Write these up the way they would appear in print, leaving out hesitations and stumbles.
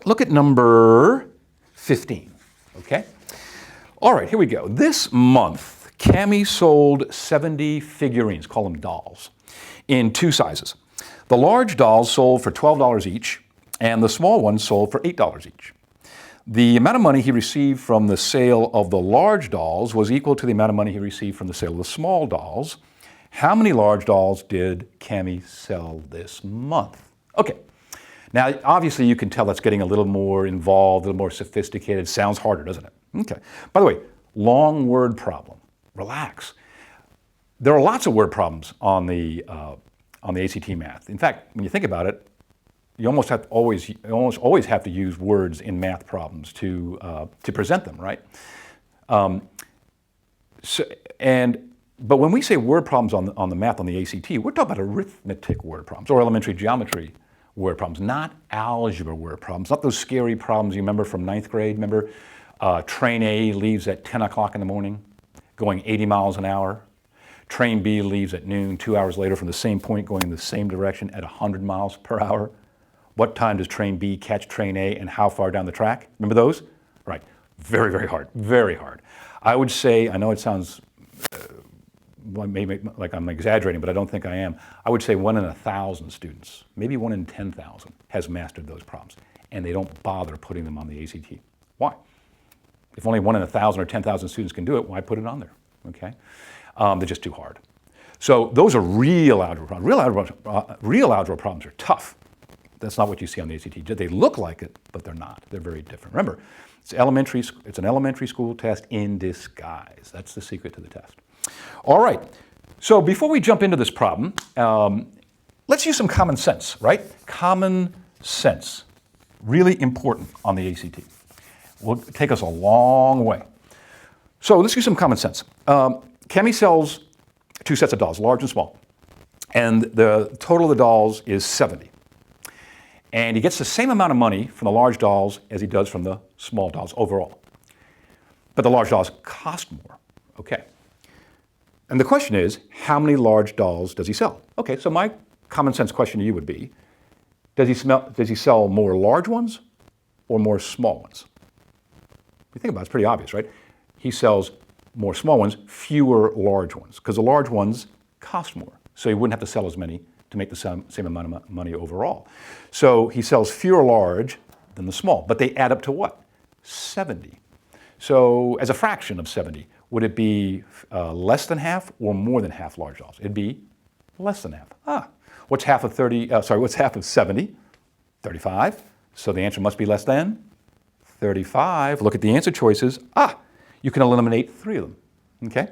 Look at number 15, okay? All right, here we go. This month, Cami sold 70 figurines, call them dolls, in 2 sizes. The large dolls sold for $12 each, and the small ones sold for $8 each. The amount of money he received from the sale of the large dolls was equal to the amount of money he received from the sale of the small dolls. How many large dolls did Cami sell this month? Okay, now obviously you can tell that's getting a little more involved, a little more sophisticated. Sounds harder, doesn't it? Okay, by the way, long word problem. Relax. There are lots of word problems on the ACT math. In fact, when you think about it, you almost always have to use words in math problems to present them, right? But when we say word problems on the math on the ACT, we're talking about arithmetic word problems or elementary geometry word problems, not algebra word problems, not those scary problems you remember from 9th grade. Remember, train A leaves at 10 o'clock in the morning, going 80 miles an hour. Train B leaves at noon, 2 hours later from the same point, going in the same direction at 100 miles per hour. What time does train B catch train A and how far down the track? Remember those? Right. Very, very hard. Very hard. I would say, I know it sounds maybe like I'm exaggerating, but I don't think I am. I would say 1 in 1,000 students, maybe 1 in 10,000 has mastered those problems, and they don't bother putting them on the ACT. Why? If only 1 in 1,000 or 10,000 students can do it, why put it on there? Okay? They're just too hard. So those are real algebra problems. Real algebra problems are tough. That's not what you see on the ACT. They look like it, but they're not. They're very different. Remember, it's an elementary school test in disguise. That's the secret to the test. All right, so before we jump into this problem, let's use some common sense, right? Common sense, really important on the ACT. Will take us a long way. So let's use some common sense. Cami sells 2 sets of dolls, large and small, and the total of the dolls is 70. And he gets the same amount of money from the large dolls as he does from the small dolls overall. But the large dolls cost more. Okay. And the question is, how many large dolls does he sell? Okay, so my common sense question to you would be, does he sell more large ones or more small ones? If you think about it, it's pretty obvious, right? He sells more small ones, fewer large ones, because the large ones cost more. So he wouldn't have to sell as many to make the same amount of money overall. So he sells fewer large than the small, but they add up to what? 70. So as a fraction of 70, would it be less than half or more than half large dolls? It'd be less than half. What's half of 70? 35. So the answer must be less than 35. Look at the answer choices. You can eliminate 3 of them, okay?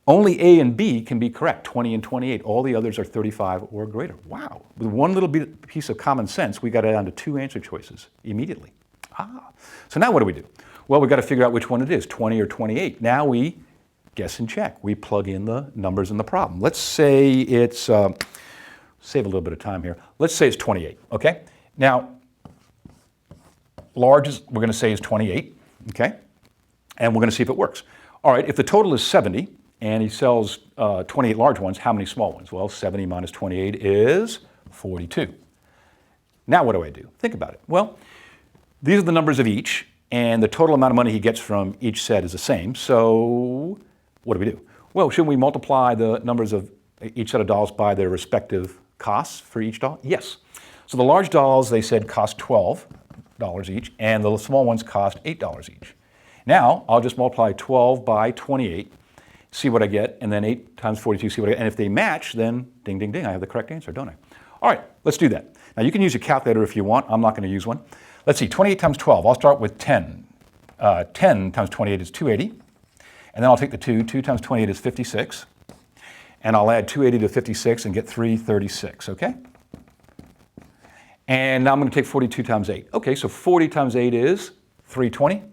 Only A and B can be correct, 20 and 28. All the others are 35 or greater. Wow. With one little piece of common sense, we got it down to 2 answer choices immediately. So now what do? Well, we've got to figure out which one it is, 20 or 28. Now we guess and check. We plug in the numbers in the problem. Let's say it's, save a little bit of time here. Let's say it's 28, okay? Now, large we're going to say is 28, okay? And we're going to see if it works. All right, if the total is 70, and he sells 28 large ones, how many small ones? Well, 70 minus 28 is 42. Now what do I do? Think about it. Well, these are the numbers of each, and the total amount of money he gets from each set is the same. So what do? Well, shouldn't we multiply the numbers of each set of dolls by their respective costs for each doll? Yes. So the large dolls, they said, cost $12 each, and the small ones cost $8 each. Now, I'll just multiply 12 by 28, see what I get, and then 8 times 42, see what I get. And if they match, then ding, ding, ding, I have the correct answer, don't I? All right, let's do that. Now, you can use a calculator if you want. I'm not going to use one. Let's see, 28 times 12. I'll start with 10. 10 times 28 is 280. And then I'll take the 2. 2 times 28 is 56. And I'll add 280 to 56 and get 336, okay? And now I'm going to take 42 times 8. Okay, so 40 times 8 is 320.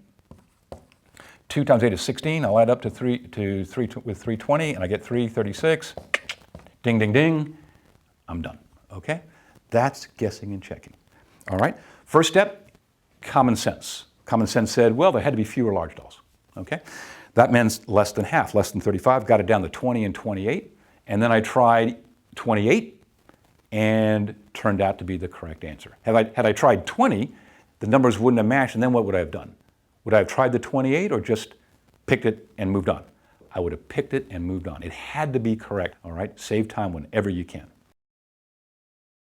2 times 8 is 16. I'll add up to 3 with 320, and I get 336. Ding, ding, ding. I'm done, okay? That's guessing and checking, all right? First step, common sense. Common sense said, well, there had to be fewer large dolls, okay? That means less than half, less than 35. Got it down to 20 and 28. And then I tried 28 and turned out to be the correct answer. Had I tried 20, the numbers wouldn't have matched, and then what would I have done? Would I have tried the 28 or just picked it and moved on? I would have picked it and moved on. It had to be correct, all right? Save time whenever you can.